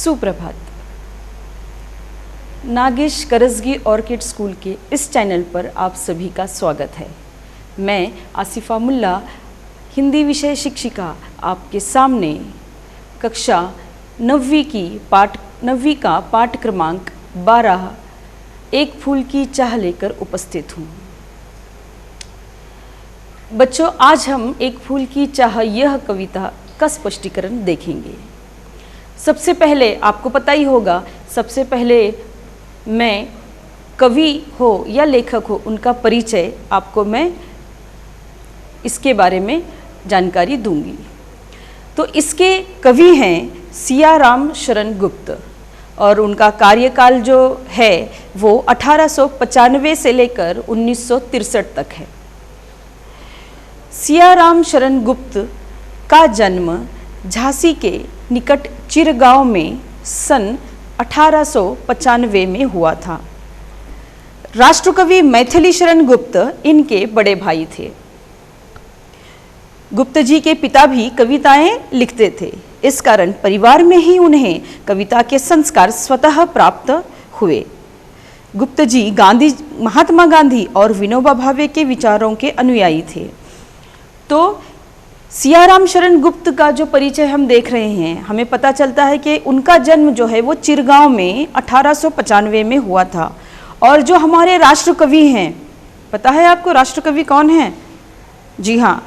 सुप्रभात। Nagesh Karajgi orchid school के इस चैनल पर आप सभी का स्वागत है। मैं आसिफा मुल्ला, हिंदी विषय शिक्षिका, आपके सामने कक्षा 9वीं का पाठ क्रमांक 12 एक फूल की चाह लेकर उपस्थित हूँ। बच्चों, आज हम एक फूल की चाह यह कविता का स्पष्टीकरण देखेंगे। सबसे पहले आपको पता ही होगा, सबसे पहले मैं कवि हो या लेखक हो उनका परिचय आपको मैं इसके बारे में जानकारी दूंगी। तो इसके कवि हैं सियाराम शरण गुप्त और उनका कार्यकाल जो है वो 1895 से लेकर 1963 तक है। सियाराम शरण गुप्त का जन्म झांसी के निकट चिरगांव में सन 1895 में हुआ था। राष्ट्रकवि मैथिली शरण गुप्त इनके बड़े भाई थे। गुप्त जी के पिता भी कविताएं लिखते थे, इस कारण परिवार में ही उन्हें कविता के संस्कार स्वतः प्राप्त हुए। गुप्त जी महात्मा गांधी और विनोबा भावे के विचारों के अनुयायी थे। तो सियाराम शरण गुप्त का जो परिचय हम देख रहे हैं, हमें पता चलता है कि उनका जन्म जो है वो चिरगांव में 1895 में हुआ था। और जो हमारे राष्ट्रकवि हैं, पता है आपको राष्ट्रकवि कौन है? जी हाँ,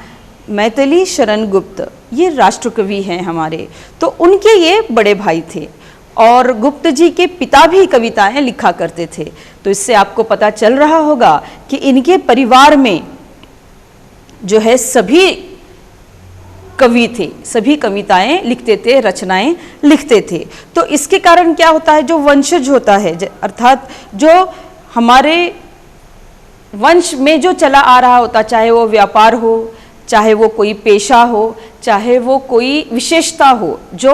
मैथिली शरण गुप्त, ये राष्ट्रकवि हैं हमारे। तो उनके ये बड़े भाई थे और गुप्त जी के पिता भी कविताएं लिखा करते थे। तो इससे आपको पता चल रहा होगा कि इनके परिवार में जो है सभी कवि थे, सभी कविताएं लिखते थे, रचनाएं लिखते थे। तो इसके कारण क्या होता है, जो वंशज होता है, अर्थात जो हमारे वंश में जो चला आ रहा होता, चाहे वो व्यापार हो, चाहे वो कोई पेशा हो, चाहे वो कोई विशेषता हो, जो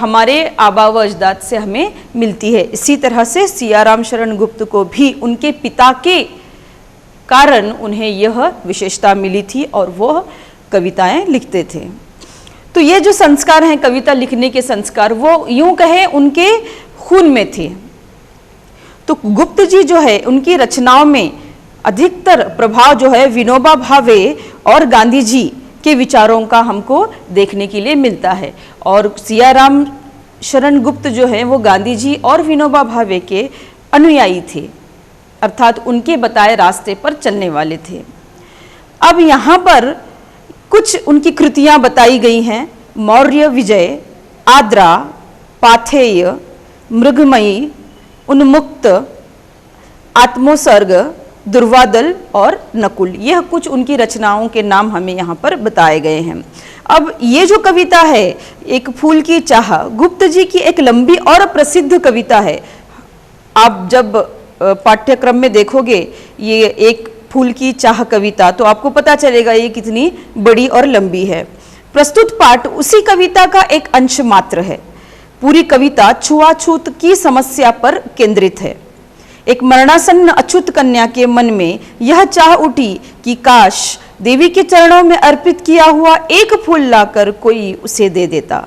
हमारे आबा व अजदाद से हमें मिलती है। इसी तरह से सियाराम शरण गुप्त को भी उनके पिता के कारण उन्हें यह विशेषता मिली थी और वह कविताएं लिखते थे। तो ये जो संस्कार हैं, कविता लिखने के संस्कार, वो यूं कहें उनके खून में थे। तो गुप्त जी जो है उनकी रचनाओं में अधिकतर प्रभाव जो है विनोबा भावे और गांधी जी के विचारों का हमको देखने के लिए मिलता है। और सियाराम शरण गुप्त जो है वो गांधी जी और विनोबा भावे के अनुयायी थे, अर्थात उनके बताए रास्ते पर चलने वाले थे। अब यहाँ पर कुछ उनकी कृतियां बताई गई हैं। मौर्य विजय, आद्रा, पाथेय, मृगमयी, उन्मुक्त, आत्मोसर्ग, दुर्वादल और नकुल, यह कुछ उनकी रचनाओं के नाम हमें यहाँ पर बताए गए हैं। अब ये जो कविता है एक फूल की चाह, गुप्त जी की एक लंबी और प्रसिद्ध कविता है। आप जब पाठ्यक्रम में देखोगे ये एक फूल की चाह कविता, तो आपको पता चलेगा ये कितनी बड़ी और लंबी है। प्रस्तुत पाठ उसी कविता का एक अंश मात्र है। पूरी कविता छुआछूत की समस्या पर केंद्रित है। एक मरणासन्न अछूत कन्या के मन में यह चाह उठी कि काश देवी के चरणों में अर्पित किया हुआ एक फूल लाकर कोई उसे दे देता।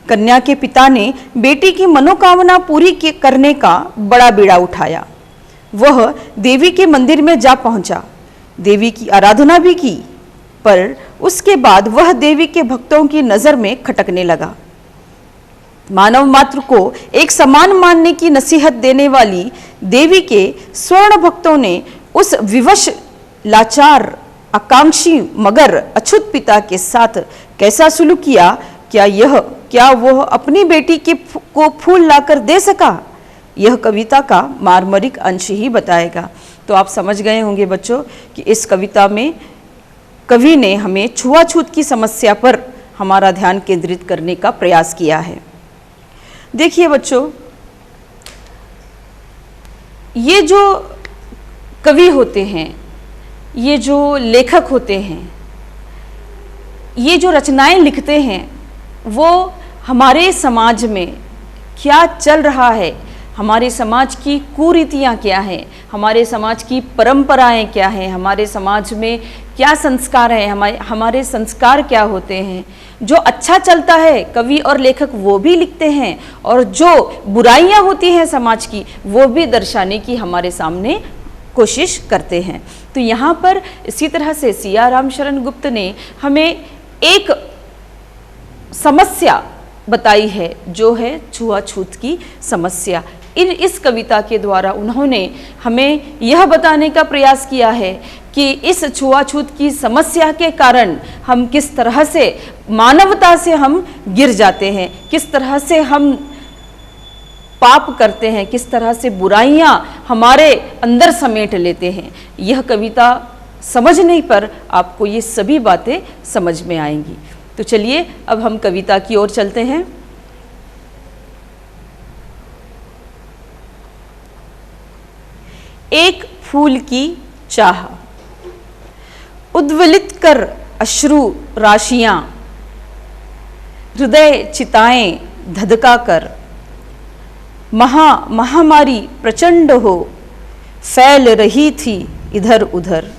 कन्या के पिता ने बेटी की मनोकामना पूरी करने का बड़ा बीड़ा उठाया। वह देवी के मंदिर में जा पहुंचा, देवी की आराधना भी की, पर उसके बाद वह देवी के भक्तों की नजर में खटकने लगा। मानव मात्र को एक समान मानने की नसीहत देने वाली देवी के स्वर्ण भक्तों ने उस विवश, लाचार, आकांक्षी मगर अछूत पिता के साथ कैसा सुलूक किया? क्या वह अपनी बेटी को फूल लाकर दे सका? यह कविता का मार्मिक अंश ही बताएगा। तो आप समझ गए होंगे बच्चों कि इस कविता में कवि ने हमें छुआछूत की समस्या पर हमारा ध्यान केंद्रित करने का प्रयास किया है। देखिए बच्चों, ये जो कवि होते हैं, ये जो लेखक होते हैं, ये जो रचनाएं लिखते हैं, वो हमारे समाज में क्या चल रहा है, हमारे समाज की कुरीतियाँ क्या हैं, हमारे समाज की परंपराएं क्या हैं, हमारे समाज में क्या संस्कार हैं, हमारे संस्कार क्या होते हैं। जो अच्छा चलता है कवि और लेखक वो भी लिखते हैं, और जो बुराइयां होती हैं समाज की वो भी दर्शाने की हमारे सामने कोशिश करते हैं। तो यहाँ पर इसी तरह से सिया राम शरण गुप्त ने हमें एक समस्या बताई है, जो है छुआछूत की समस्या। इस कविता के द्वारा उन्होंने हमें यह बताने का प्रयास किया है कि इस छुआछूत की समस्या के कारण हम किस तरह से मानवता से हम गिर जाते हैं, किस तरह से हम पाप करते हैं, किस तरह से बुराइयां हमारे अंदर समेट लेते हैं। यह कविता समझने पर आपको ये सभी बातें समझ में आएंगी। तो चलिए अब हम कविता की ओर चलते हैं। एक फूल की चाह, उद्वेलित कर अश्रु राशियां, हृदय चिताएं धधका कर, महामारी प्रचंड हो फैल रही थी इधर उधर।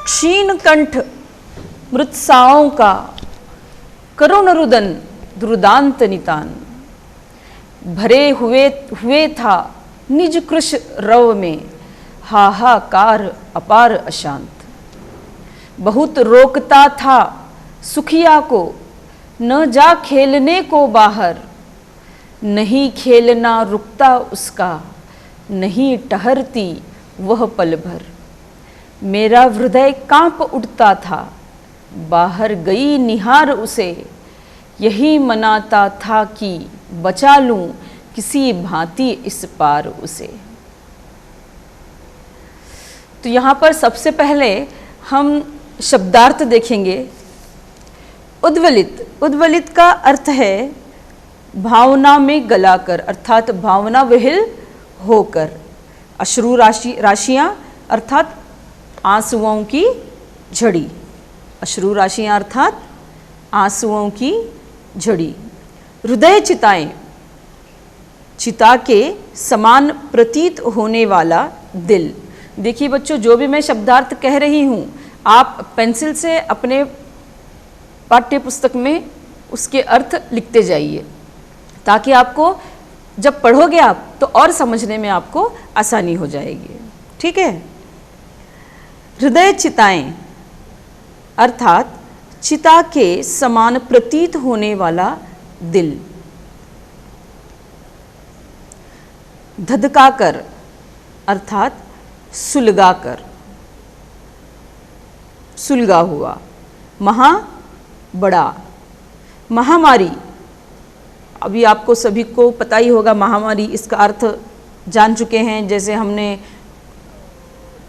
क्षीण कंठ मृत्साओं का करुण रुदन दुर्दांत नितान, भरे हुए था निज कृश रव में हाहाकार अपार अशांत। बहुत रोकता था सुखिया को न जा खेलने को बाहर, नहीं खेलना रुकता उसका नहीं ठहरती वह पल भर। मेरा हृदय कांप उठता था बाहर गई निहार उसे, यही मनाता था कि बचा लूं किसी भांति इस पार उसे। तो यहाँ पर सबसे पहले हम शब्दार्थ देखेंगे। उद्वेलित, उद्वेलित का अर्थ है भावना में गलाकर, अर्थात भावना विहिल होकर। अश्रु राशियां अर्थात आंसुओं की झड़ी, अश्रु राशियां अर्थात आंसुओं की झड़ी। हृदय चिताएं, चिता के समान प्रतीत होने वाला दिल। देखिए बच्चों, जो भी मैं शब्दार्थ कह रही हूँ आप पेंसिल से अपने पाठ्य पुस्तक में उसके अर्थ लिखते जाइए, ताकि आपको जब पढ़ोगे आप तो और समझने में आपको आसानी हो जाएगी। ठीक है। हृदय चिताएं अर्थात चिता के समान प्रतीत होने वाला दिल। धधकाकर अर्थात सुलगाकर, सुलगा हुआ। महा बड़ा, महामारी, अभी आपको सभी को पता ही होगा महामारी, इसका अर्थ जान चुके हैं। जैसे हमने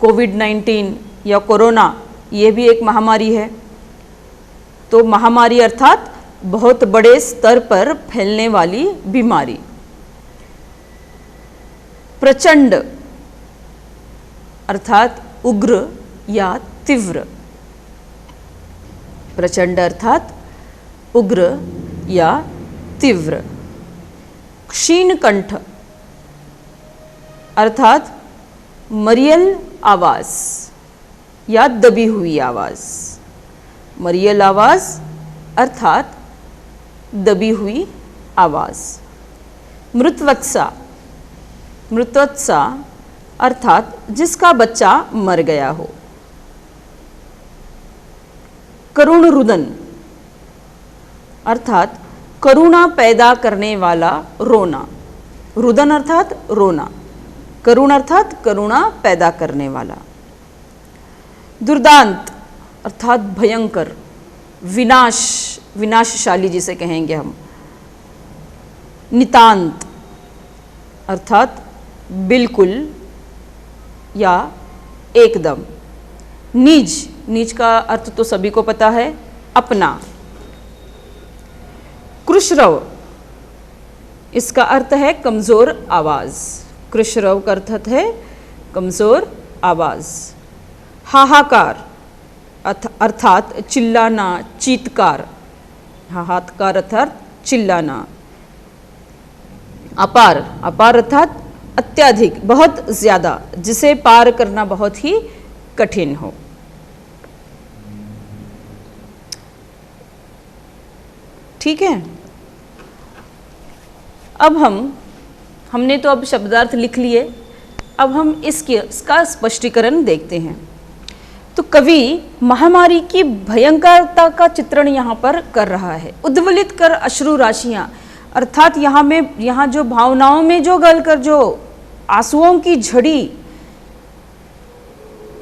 कोविड-19 या कोरोना, ये भी एक महामारी है। तो महामारी अर्थात बहुत बड़े स्तर पर फैलने वाली बीमारी। प्रचंड अर्थात उग्र या तीव्र, प्रचंड अर्थात उग्र या तीव्र। क्षीण कंठ अर्थात मरियल आवाज या दबी हुई आवाज। मरियल आवाज अर्थात दबी हुई आवाज। मृतवत्सा, मृतवत्सा अर्थात जिसका बच्चा मर गया हो। करुण रुदन अर्थात करुणा पैदा करने वाला रोना। रुदन अर्थात रोना, करुण अर्थात करुणा पैदा करने वाला। दुर्दांत अर्थात भयंकर, विनाश, विनाशशाली जिसे कहेंगे हम। नितांत अर्थात बिल्कुल या एकदम। निज, निज का अर्थ तो सभी को पता है, अपना। कृशरव, इसका अर्थ है कमजोर आवाज। कृशरव का अर्थ है कमजोर आवाज। हाहाकार अर्थात चिल्लाना, चीत्कार। हाहाकार अर्थात चिल्लाना। अपार, अपार अर्थात अत्यधिक, बहुत ज्यादा, जिसे पार करना बहुत ही कठिन हो। ठीक है, अब हमने तो अब शब्दार्थ लिख लिए, अब हम इसका स्पष्टीकरण देखते हैं। तो कवि महामारी की भयंकरता का चित्रण यहाँ पर कर रहा है। उद्वलित कर अश्रु राशियाँ, अर्थात यहाँ जो भावनाओं में जो गलकर जो आंसुओं की झड़ी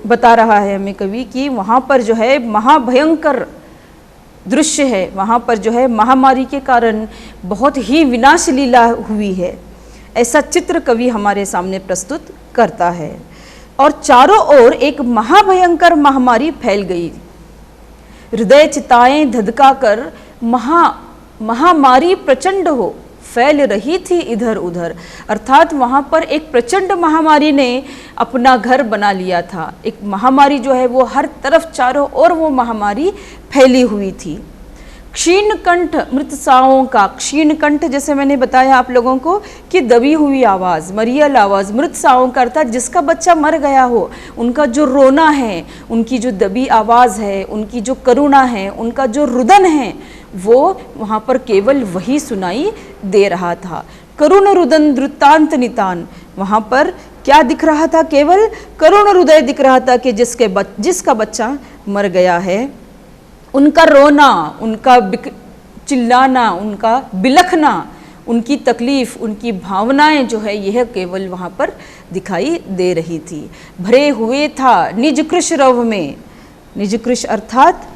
बता रहा है हमें कवि कि वहाँ पर जो है महाभयंकर दृश्य है, वहाँ पर जो है महामारी के कारण बहुत ही विनाश लीला हुई है, ऐसा चित्र कवि हमारे सामने प्रस्तुत करता है। और चारों ओर एक महाभयंकर महामारी फैल गई, हृदय चिताएं धधका कर महामारी प्रचंड हो फैल रही थी इधर उधर, अर्थात वहाँ पर एक प्रचंड महामारी ने अपना घर बना लिया था। एक महामारी जो है वो हर तरफ चारों ओर वो महामारी फैली हुई थी। क्षीण कंठ मृतसाओं का, क्षीण कंठ जैसे मैंने बताया आप लोगों को कि दबी हुई आवाज़, मरियल आवाज़, मृतसाओं का अर्थात जिसका बच्चा मर गया हो, उनका जो रोना है, उनकी जो दबी आवाज़ है, उनकी जो करुणा है, उनका जो रुदन है, वो वहाँ पर केवल वही सुनाई दे रहा था। करुण रुदन वृत्तांत नितान, वहाँ पर क्या दिख रहा था? केवल करुण हृदय दिख रहा था कि जिसका बच्चा मर गया है, उनका रोना, उनका चिल्लाना, उनका बिलखना, उनकी तकलीफ, उनकी भावनाएं जो है यह केवल वहाँ पर दिखाई दे रही थी। भरे हुए था निज कृश रव में, निज कृश अर्थात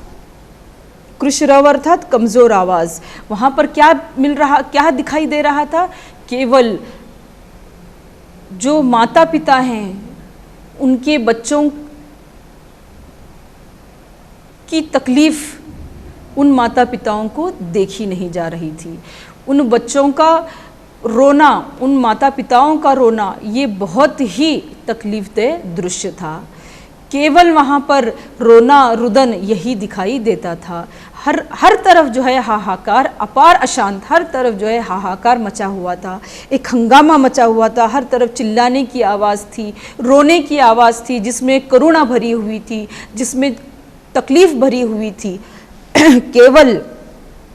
कृश रव अर्थात कमजोर आवाज। वहाँ पर क्या दिखाई दे रहा था? केवल जो माता पिता हैं उनके बच्चों की तकलीफ उन माता पिताओं को देखी नहीं जा रही थी। उन बच्चों का रोना, उन माता पिताओं का रोना, ये बहुत ही तकलीफदेह दृश्य था। केवल वहाँ पर रोना रुदन यही दिखाई देता था। हर तरफ जो है हाहाकार, अपार अशांत, हर तरफ जो है हाहाकार मचा हुआ था, एक हंगामा मचा हुआ था। हर तरफ चिल्लाने की आवाज़ थी, रोने की आवाज़ थी, जिसमें करुणा भरी हुई थी, जिसमें तकलीफ भरी हुई थी। केवल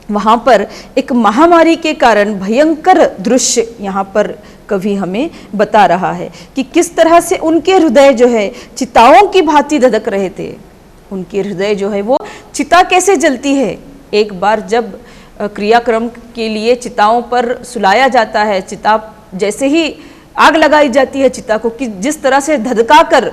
वहाँ पर एक महामारी के कारण भयंकर दृश्य यहाँ पर कवि हमें बता रहा है कि किस तरह से उनके हृदय जो है चिताओं की भांति धधक रहे थे। उनके हृदय जो है वो चिता कैसे जलती है? एक बार जब क्रियाक्रम के लिए चिताओं पर सुलाया जाता है, चिता जैसे ही आग लगाई जाती है चिता को, कि जिस तरह से धधका कर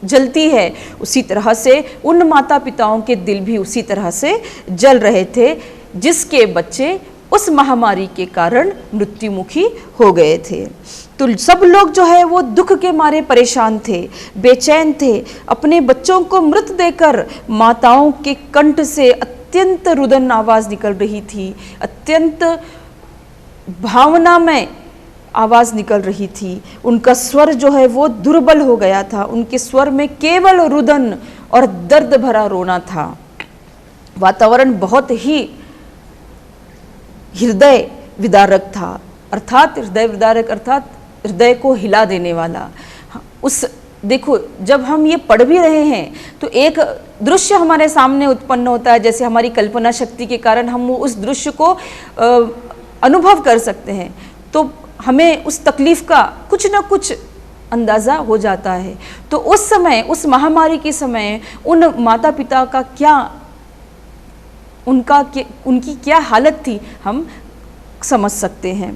जलती है, उसी तरह से उन माता पिताओं के दिल भी उसी तरह से जल रहे थे, जिसके बच्चे उस महामारी के कारण मृत्युमुखी हो गए थे। तो सब लोग जो है वो दुख के मारे परेशान थे, बेचैन थे। अपने बच्चों को मृत देकर माताओं के कंठ से अत्यंत रुदन आवाज निकल रही थी, अत्यंत भावनामय आवाज निकल रही थी। उनका स्वर जो है वो दुर्बल हो गया था, उनके स्वर में केवल रुदन और दर्द भरा रोना था। वातावरण बहुत ही हृदय विदारक था, अर्थात हृदय विदारक अर्थात हृदय को हिला देने वाला। उस देखो, जब हम ये पढ़ भी रहे हैं तो एक दृश्य हमारे सामने उत्पन्न होता है, जैसे हमारी कल्पना शक्ति के कारण हम वो उस दृश्य को अनुभव कर सकते हैं, तो हमें उस तकलीफ का कुछ न कुछ अंदाज़ा हो जाता है। तो उस समय, उस महामारी के समय उन माता पिता का क्या, उनकी क्या हालत थी, हम समझ सकते हैं।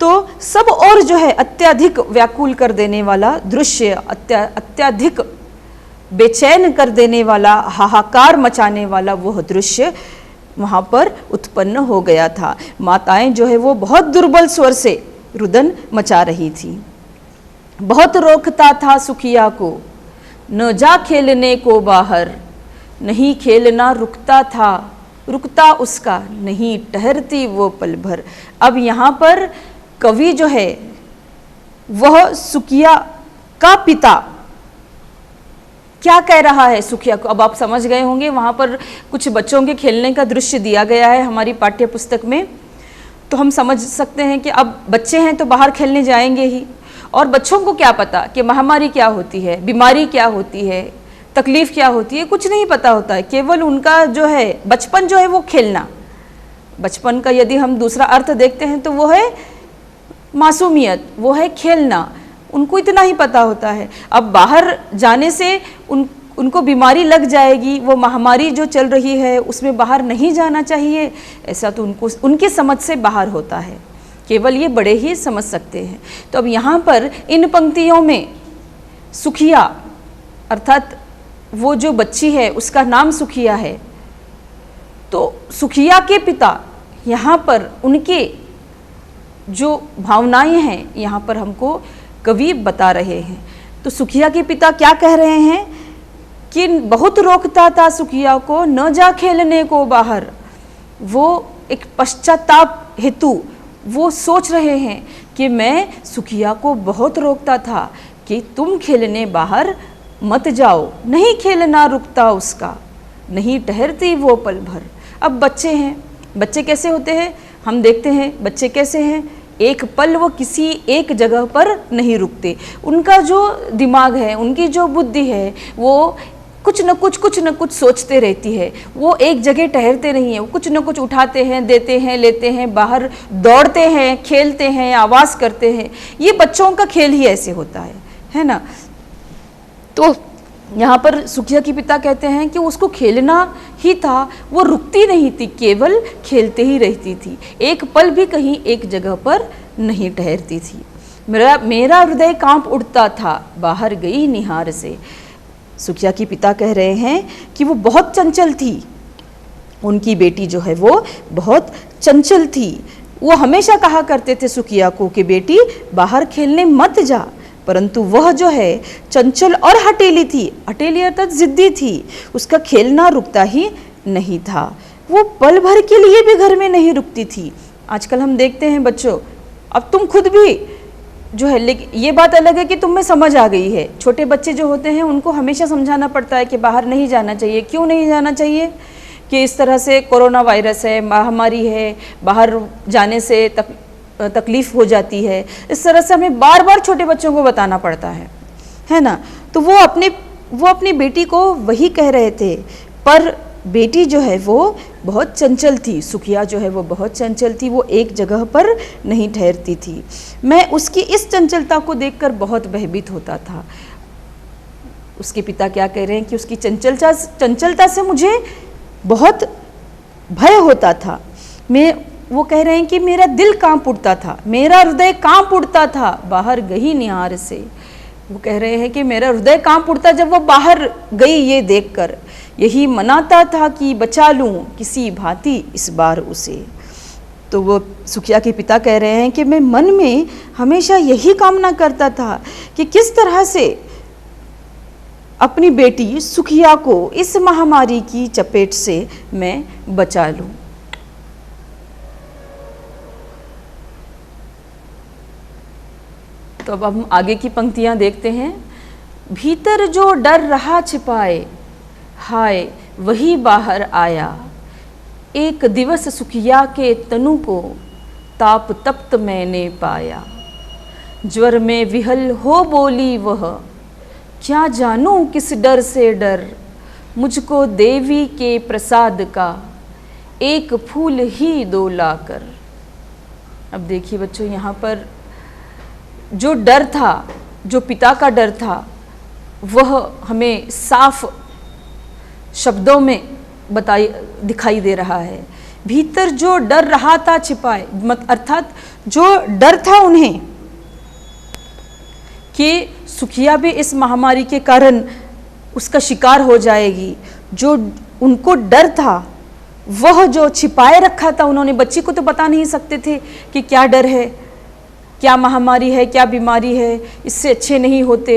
तो सब और जो है अत्यधिक व्याकुल कर देने वाला दृश्य, अत्यधिक बेचैन कर देने वाला, हाहाकार मचाने वाला वह दृश्य वहाँ पर उत्पन्न हो गया था। माताएं जो है वो बहुत दुर्बल स्वर से रुदन मचा रही थी। बहुत रोकता था सुखिया को, न जा खेलने को बाहर, नहीं खेलना रुकता था, रुकता उसका नहीं ठहरती वो पल भर। अब यहाँ पर कवि जो है वह सुखिया का पिता क्या कह रहा है सुखिया को, अब आप समझ गए होंगे। वहाँ पर कुछ बच्चों के खेलने का दृश्य दिया गया है हमारी पाठ्य पुस्तक में। तो हम समझ सकते हैं कि अब बच्चे हैं तो बाहर खेलने जाएंगे ही, और बच्चों को क्या पता कि महामारी क्या होती है, बीमारी क्या होती है, तकलीफ क्या होती है, कुछ नहीं पता होता है। केवल उनका जो है बचपन जो है वो खेलना, बचपन का यदि हम दूसरा अर्थ देखते हैं तो वो है मासूमियत, वो है खेलना, उनको इतना ही पता होता है। अब बाहर जाने से उनको बीमारी लग जाएगी, वो महामारी जो चल रही है उसमें बाहर नहीं जाना चाहिए, ऐसा तो उनको उनके समझ से बाहर होता है, केवल ये बड़े ही समझ सकते हैं। तो अब यहाँ पर इन पंक्तियों में सुखिया अर्थात वो जो बच्ची है उसका नाम सुखिया है, तो सुखिया के पिता यहाँ पर उनके जो भावनाएं हैं यहाँ पर हमको कवि बता रहे हैं। तो सुखिया के पिता क्या कह रहे हैं कि बहुत रोकता था सुखिया को, न जा खेलने को बाहर। वो एक पश्चाताप हेतु वो सोच रहे हैं कि मैं सुखिया को बहुत रोकता था कि तुम खेलने बाहर मत जाओ, नहीं खेलना रुकता उसका, नहीं ठहरती वो पल भर। अब बच्चे हैं, बच्चे कैसे होते हैं हम देखते हैं, बच्चे कैसे हैं, एक पल वो किसी एक जगह पर नहीं रुकते। उनका जो दिमाग है, उनकी जो बुद्धि है, वो कुछ न कुछ सोचते रहती है, वो एक जगह ठहरते नहीं है, वो कुछ न कुछ उठाते हैं, देते हैं, लेते हैं, बाहर दौड़ते हैं, खेलते हैं, आवाज़ करते हैं। ये बच्चों का खेल ही ऐसे होता है ना। तो यहाँ पर सुखिया के पिता कहते हैं कि उसको खेलना ही था, वो रुकती नहीं थी, केवल खेलते ही रहती थी, एक पल भी कहीं एक जगह पर नहीं ठहरती थी। मेरा हृदय कांप उठता था, बाहर गई निहार से। सुखिया के पिता कह रहे हैं कि वो बहुत चंचल थी, उनकी बेटी जो है वो बहुत चंचल थी। वो हमेशा कहा करते थे सुखिया को कि बेटी बाहर खेलने मत जा, परंतु वह जो है चंचल और हठीली थी, हठीली अर्थात जिद्दी थी, उसका खेलना रुकता ही नहीं था, वो पल भर के लिए भी घर में नहीं रुकती थी। आजकल हम देखते हैं बच्चों, अब तुम खुद भी जो है, लेकिन ये बात अलग है कि तुम में समझ आ गई है। छोटे बच्चे जो होते हैं उनको हमेशा समझाना पड़ता है कि बाहर नहीं जाना चाहिए। क्यों नहीं जाना चाहिए? कि इस तरह से कोरोना वायरस है, महामारी है, बाहर जाने से तकलीफ़ हो जाती है। इस तरह से हमें बार बार छोटे बच्चों को बताना पड़ता है ना। तो वो अपनी बेटी को वही कह रहे थे, पर बेटी जो है वो बहुत चंचल थी, सुखिया जो है वो बहुत चंचल थी, वो एक जगह पर नहीं ठहरती थी। मैं उसकी इस चंचलता को देखकर बहुत भयभीत होता था। उसके पिता क्या कह रहे हैं कि उसकी चंचलता से मुझे बहुत भय होता था। वो कह रहे हैं कि मेरा दिल कांप उठता था, मेरा हृदय कांप उठता था, बाहर गई निहार से। वो कह रहे हैं कि मेरा हृदय कांप उठता जब वो बाहर गई ये देखकर, यही मनाता था कि बचा लूं किसी भांति इस बार उसे। तो वो सुखिया के पिता कह रहे हैं कि मैं मन में हमेशा यही कामना करता था कि किस तरह से अपनी बेटी सुखिया को इस महामारी की चपेट से मैं बचा लूं। तो अब हम आगे की पंक्तियां देखते हैं। भीतर जो डर रहा छिपाए, हाय वही बाहर आया। एक दिवस सुखिया के तनु को ताप तप्त मैंने पाया। ज्वर में विहल हो बोली वह, क्या जानूं किस डर से डर। मुझको देवी के प्रसाद का एक फूल ही दो लाकर। अब देखिए बच्चों, यहाँ पर जो डर था, जो पिता का डर था, वह हमें साफ शब्दों में दिखाई दे रहा है। भीतर जो डर रहा था छिपाए, अर्थात जो डर था उन्हें कि सुखिया भी इस महामारी के कारण उसका शिकार हो जाएगी, जो उनको डर था वह जो छिपाए रखा था उन्होंने। बच्ची को तो बता नहीं सकते थे कि क्या डर है, क्या महामारी है, क्या बीमारी है, इससे अच्छे नहीं होते,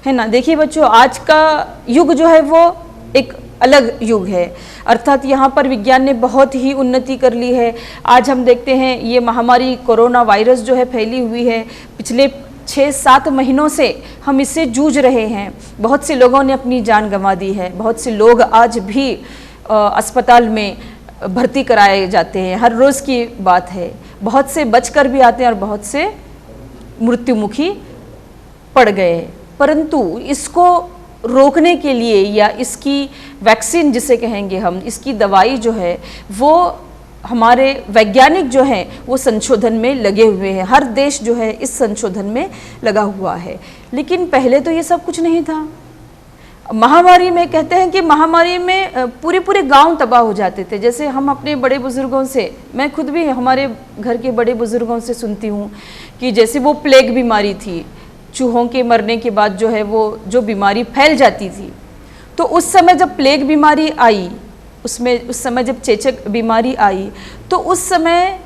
है ना। देखिए बच्चों, आज का युग जो है वो एक अलग युग है, अर्थात यहाँ पर विज्ञान ने बहुत ही उन्नति कर ली है। आज हम देखते हैं ये महामारी कोरोना वायरस जो है फैली हुई है, पिछले 6-7 महीनों से हम इससे जूझ रहे हैं। बहुत से लोगों ने अपनी जान गंवा दी है, बहुत से लोग आज भी अस्पताल में भर्ती कराए जाते हैं, हर रोज़ की बात है। बहुत से बचकर भी आते हैं और बहुत से मृत्युमुखी पड़ गए। परंतु इसको रोकने के लिए या इसकी वैक्सीन जिसे कहेंगे हम, इसकी दवाई जो है वो हमारे वैज्ञानिक जो हैं वो संशोधन में लगे हुए हैं। हर देश जो है इस संशोधन में लगा हुआ है। लेकिन पहले तो ये सब कुछ नहीं था। महामारी में कहते हैं कि महामारी में पूरे गांव तबाह हो जाते थे। जैसे हम अपने बड़े बुजुर्गों से, मैं खुद भी हमारे घर के बड़े बुजुर्गों से सुनती हूँ कि जैसे वो प्लेग बीमारी थी, चूहों के मरने के बाद जो है वो जो बीमारी फैल जाती थी, तो उस समय जब प्लेग बीमारी आई, उस समय जब चेचक बीमारी आई, तो उस समय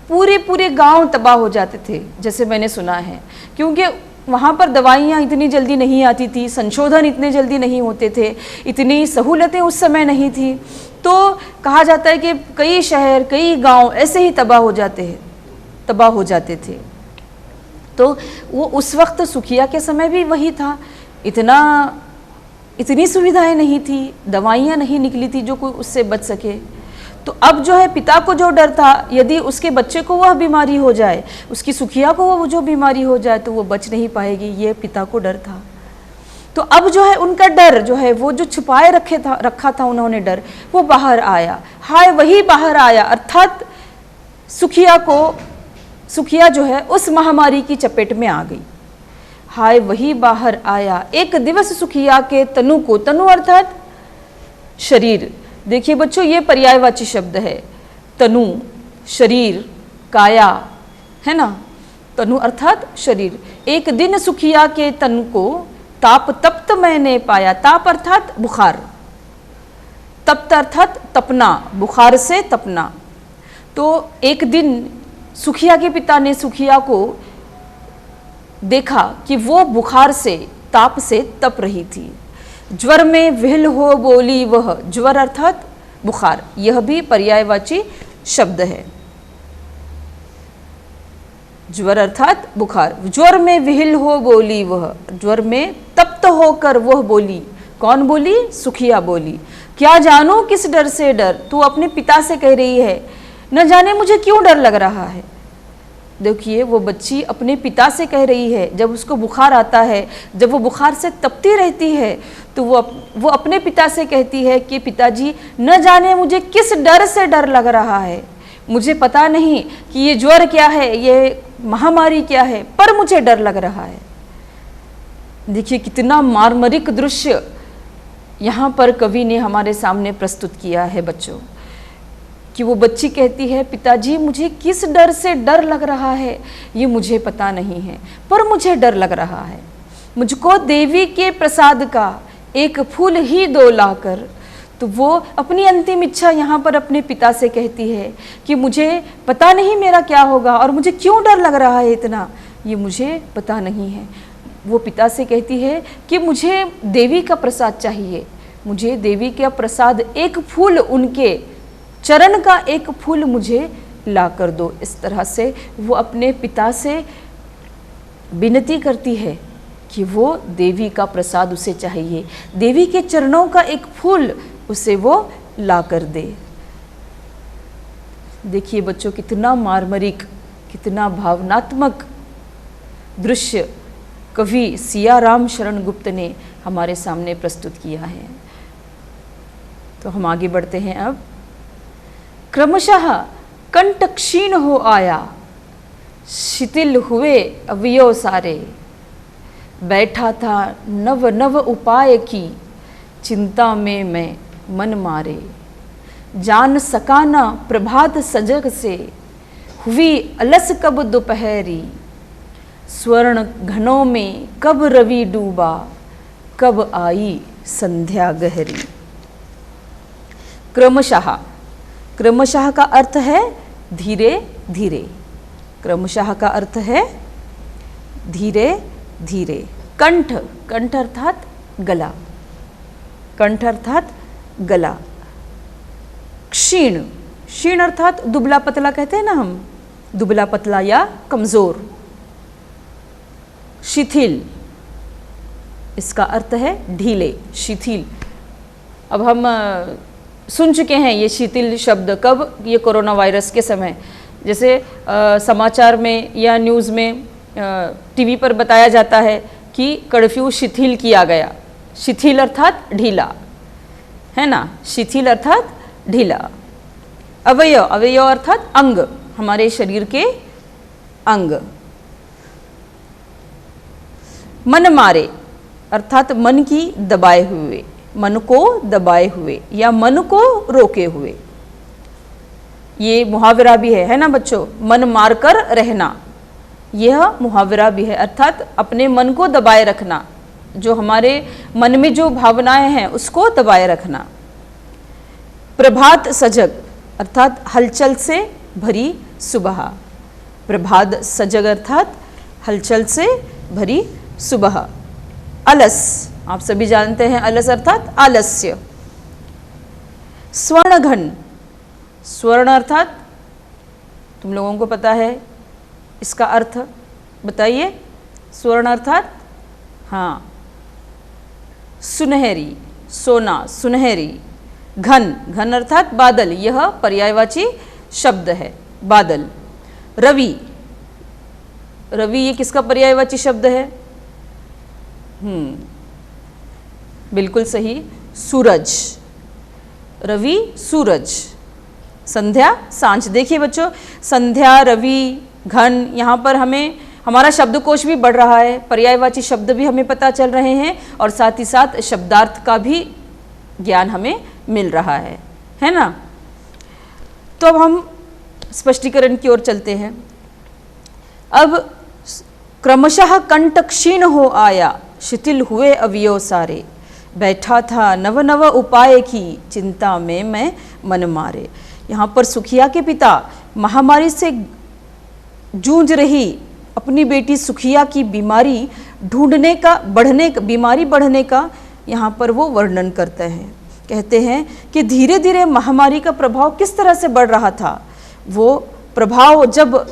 पूरे गांव तबाह हो जाते थे, जैसे मैंने सुना है। क्योंकि वहाँ पर दवाइयाँ इतनी जल्दी नहीं आती थी, संशोधन इतने जल्दी नहीं होते थे, इतनी सहूलतें उस समय नहीं थी। तो कहा जाता है कि कई शहर, कई गांव ऐसे ही तबाह हो जाते थे। तो वो उस वक्त सुखिया के समय भी वही था। इतनी सुविधाएं नहीं थी, दवाइयाँ नहीं निकली थी जो कोई उससे बच सके। तो अब जो है पिता को जो डर था, यदि उसके बच्चे को वह बीमारी हो जाए, उसकी सुखिया को वो जो बीमारी हो जाए तो वो बच नहीं पाएगी, ये पिता को डर था। तो अब जो है उनका डर जो है वो जो छुपाए रखा था उन्होंने डर, वो बाहर आया। हाय वही बाहर आया, अर्थात सुखिया जो है उस महामारी की चपेट में आ गई। हाय वही बाहर आया एक दिवस सुखिया के तनु को, तनु अर्थात शरीर। देखिए बच्चों, ये पर्यायवाची शब्द है। तनु शरीर, काया, है ना। तनु अर्थात शरीर। एक दिन सुखिया के तन को ताप तप्त मैंने पाया। ताप अर्थात बुखार, तप्त अर्थात तपना, बुखार से तपना। तो एक दिन सुखिया के पिता ने सुखिया को देखा कि वो बुखार से, ताप से तप रही थी। ज्वर में विह्वल हो बोली वह, ज्वर अर्थात बुखार, यह भी पर्यायवाची शब्द है। ज्वर अर्थात बुखार। ज्वर में विह्वल हो बोली वह, ज्वर में तप्त होकर वह बोली। कौन बोली? सुखिया बोली। क्या जानू किस डर से डर, तू अपने पिता से कह रही है न जाने मुझे क्यों डर लग रहा है। देखिए वो बच्ची अपने पिता से कह रही है, जब उसको बुखार आता है, जब वो बुखार से तपती रहती है, तो वो अपने पिता से कहती है कि पिताजी न जाने मुझे किस डर से डर लग रहा है, मुझे पता नहीं कि ये ज्वर क्या है, ये महामारी क्या है, पर मुझे डर लग रहा है। देखिए कितना मार्मरिक दृश्य यहाँ पर कवि ने हमारे सामने प्रस्तुत किया है बच्चों, कि वो बच्ची कहती है पिताजी मुझे किस डर से डर लग रहा है ये मुझे पता नहीं है, पर मुझे डर लग रहा है। मुझको देवी के प्रसाद का एक फूल ही दो लाकर। तो वो अपनी अंतिम इच्छा यहाँ पर अपने पिता से कहती है कि मुझे पता नहीं मेरा क्या होगा और मुझे क्यों डर लग रहा है इतना, ये मुझे पता नहीं है। वो पिता से कहती है कि मुझे देवी का प्रसाद चाहिए, मुझे देवी का प्रसाद, एक फूल, उनके चरण का एक फूल मुझे ला कर दो। इस तरह से वो अपने पिता से विनती करती है कि वो देवी का प्रसाद उसे चाहिए, देवी के चरणों का एक फूल उसे वो ला कर दे। देखिए बच्चों कितना मार्मरिक, कितना भावनात्मक दृश्य कवि सियाराम शरण गुप्त ने हमारे सामने प्रस्तुत किया है। तो हम आगे बढ़ते हैं अब। क्रमशः कंठ क्षीण हो आया, शिथिल हुए अवयव सारे। बैठा था नव नव उपाय की, चिंता में मैं मन मारे। जान सका ना प्रभात सजग से, हुई अलस कब दोपहरी। स्वर्ण घनों में कब रवि डूबा, कब आई संध्या गहरी। क्रमशः, क्रमशः का अर्थ है धीरे धीरे। क्रमशः का अर्थ है धीरे धीरे। कंठ, कंठ अर्थात गला, कंठ अर्थात गला। क्षीण, क्षीण अर्थात दुबला पतला कहते हैं ना हम, दुबला पतला या कमजोर। शिथिल, इसका अर्थ है ढीले, शिथिल। अब हम सुन चुके हैं ये शिथिल शब्द, कब? ये कोरोना वायरस के समय। जैसे समाचार में या न्यूज़ में टीवी पर बताया जाता है कि कर्फ्यू शिथिल किया गया। शिथिल अर्थात ढीला, है ना, शिथिल अर्थात ढीला। अवयव, अवयव अर्थात अंग, हमारे शरीर के अंग। मन मारे अर्थात मन की दबाए हुए, मन को दबाए हुए या मन को रोके हुए। ये मुहावरा भी है ना बच्चों, मन मारकर रहना, यह मुहावरा भी है, अर्थात अपने मन को दबाए रखना, जो हमारे मन में जो भावनाएं हैं उसको दबाए रखना। प्रभात सजग अर्थात हलचल से भरी सुबह। प्रभात सजग अर्थात हलचल से भरी सुबह। अलस, आप सभी जानते हैं अलस अर्थात आलस्य। स्वर्ण घन, स्वर्ण अर्थात तुम लोगों को पता है इसका अर्थ, बताइए। स्वर्ण अर्थात हाँ सुनहरी, सोना, सुनहरी। घन, घन अर्थात बादल, यह पर्यायवाची शब्द है, बादल। रवि, रवि ये किसका पर्यायवाची शब्द है? बिल्कुल सही, सूरज। रवि, सूरज। संध्या, सांझ। देखिए बच्चों, संध्या, रवि, घन, यहाँ पर हमें हमारा शब्दकोश भी बढ़ रहा है, पर्यायवाची शब्द भी हमें पता चल रहे हैं और साथ ही साथ शब्दार्थ का भी ज्ञान हमें मिल रहा है ना। तो अब हम स्पष्टीकरण की ओर चलते हैं। अब क्रमशः कंठ क्षीण हो आया, शिथिल हुए अवयव सारे, बैठा था नव नव उपाय की, चिंता में मैं मन मारे। यहाँ पर सुखिया के पिता महामारी से जूझ रही अपनी बेटी सुखिया की बीमारी ढूंढने का, बीमारी बढ़ने का यहाँ पर वो वर्णन करते हैं। कहते हैं कि धीरे धीरे महामारी का प्रभाव किस तरह से बढ़ रहा था। वो प्रभाव, जब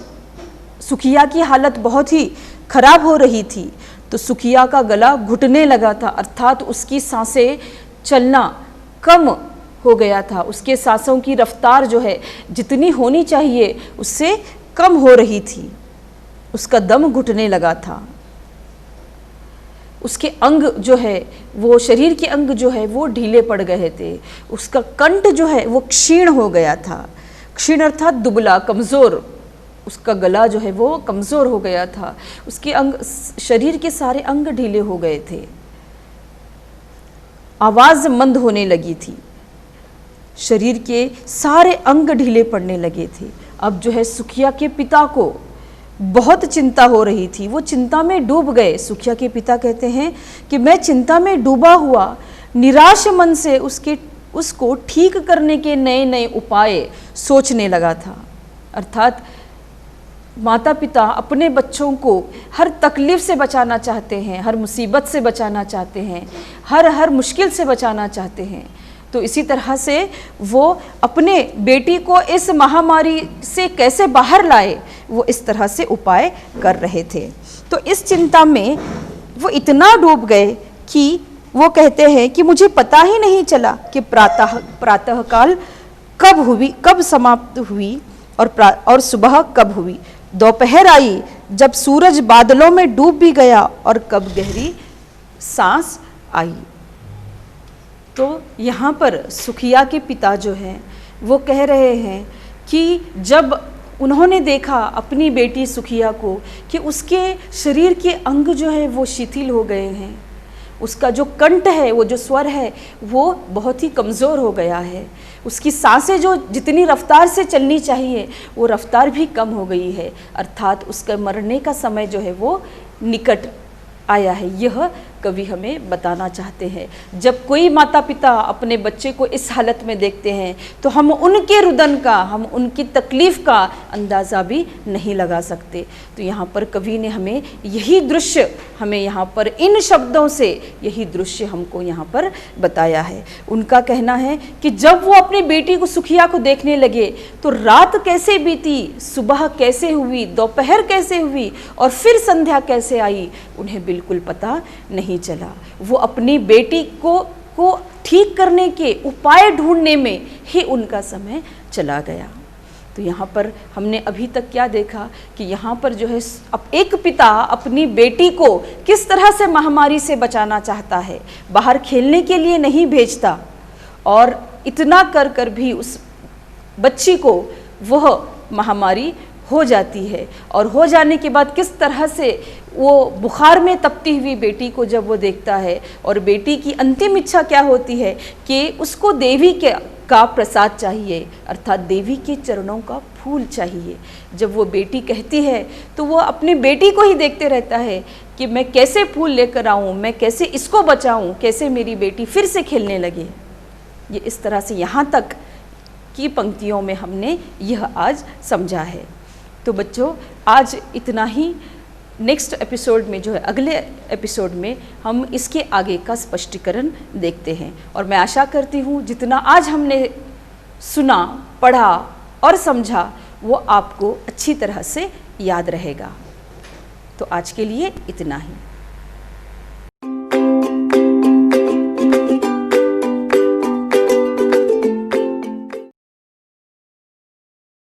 सुखिया की हालत बहुत ही खराब हो रही थी तो सुखिया का गला घुटने लगा था, अर्थात उसकी सांसें चलना कम हो गया था। उसके सांसों की रफ्तार जो है जितनी होनी चाहिए उससे कम हो रही थी, उसका दम घुटने लगा था। उसके अंग जो है, वो शरीर के अंग जो है वो ढीले पड़ गए थे। उसका कंठ जो है वो क्षीण हो गया था। क्षीण अर्थात दुबला, कमज़ोर। उसका गला जो है वो कमज़ोर हो गया था। उसके अंग, शरीर के सारे अंग ढीले हो गए थे। आवाज़ मंद होने लगी थी। शरीर के सारे अंग ढीले पड़ने लगे थे। अब जो है सुखिया के पिता को बहुत चिंता हो रही थी, वो चिंता में डूब गए। सुखिया के पिता कहते हैं कि मैं चिंता में डूबा हुआ निराश मन से उसको ठीक करने के नए नए उपाय सोचने लगा था। अर्थात माता पिता अपने बच्चों को हर तकलीफ से बचाना चाहते हैं, हर मुसीबत से बचाना चाहते हैं, हर मुश्किल से बचाना चाहते हैं। तो इसी तरह से वो अपने बेटी को इस महामारी से कैसे बाहर लाए, वो इस तरह से उपाय कर रहे थे। तो इस चिंता में वो इतना डूब गए कि वो कहते हैं कि मुझे पता ही नहीं चला कि प्रातःकाल कब समाप्त हुई और सुबह कब हुई। दोपहर आई जब सूरज बादलों में डूब भी गया और कब गहरी सांस आई। तो यहाँ पर सुखिया के पिता जो हैं वो कह रहे हैं कि जब उन्होंने देखा अपनी बेटी सुखिया को कि उसके शरीर के अंग जो है वो शिथिल हो गए हैं, उसका जो कंठ है, वो जो स्वर है वो बहुत ही कमज़ोर हो गया है, उसकी सांसें जो जितनी रफ्तार से चलनी चाहिए वो रफ्तार भी कम हो गई है, अर्थात उसका मरने का समय जो है वो निकट आया है। यह कवि हमें बताना चाहते हैं। जब कोई माता पिता अपने बच्चे को इस हालत में देखते हैं तो हम उनके रुदन का, हम उनकी तकलीफ़ का अंदाज़ा भी नहीं लगा सकते। तो यहाँ पर कवि ने हमें यही दृश्य, हमें यहाँ पर इन शब्दों से यही दृश्य हमको यहाँ पर बताया है। उनका कहना है कि जब वो अपनी बेटी को सुखिया को देखने लगे तो रात कैसे बीती, सुबह कैसे हुई, दोपहर कैसे हुई और फिर संध्या कैसे आई, उन्हें बिल्कुल पता नहीं चला। वो अपनी बेटी को ठीक करने के उपाय ढूंढने में ही उनका समय चला गया। तो यहाँ पर हमने अभी तक क्या देखा कि यहाँ पर जो है अब एक पिता अपनी बेटी को किस तरह से महामारी से बचाना चाहता है, बाहर खेलने के लिए नहीं भेजता, और इतना कर कर भी उस बच्ची को वह महामारी हो जाती है। और हो जाने के बाद किस तरह से वो बुखार में तपती हुई बेटी को जब वो देखता है, और बेटी की अंतिम इच्छा क्या होती है कि उसको देवी का प्रसाद चाहिए, अर्थात देवी के चरणों का फूल चाहिए। जब वो बेटी कहती है तो वो अपनी बेटी को ही देखते रहता है कि मैं कैसे फूल लेकर आऊँ, मैं कैसे इसको बचाऊँ, कैसे मेरी बेटी फिर से खेलने लगे। ये इस तरह से यहाँ तक की पंक्तियों में हमने यह आज समझा है। तो बच्चों, आज इतना ही। नेक्स्ट एपिसोड में जो है, अगले एपिसोड में हम इसके आगे का स्पष्टीकरण देखते हैं। और मैं आशा करती हूँ जितना आज हमने सुना, पढ़ा और समझा वो आपको अच्छी तरह से याद रहेगा। तो आज के लिए इतना ही।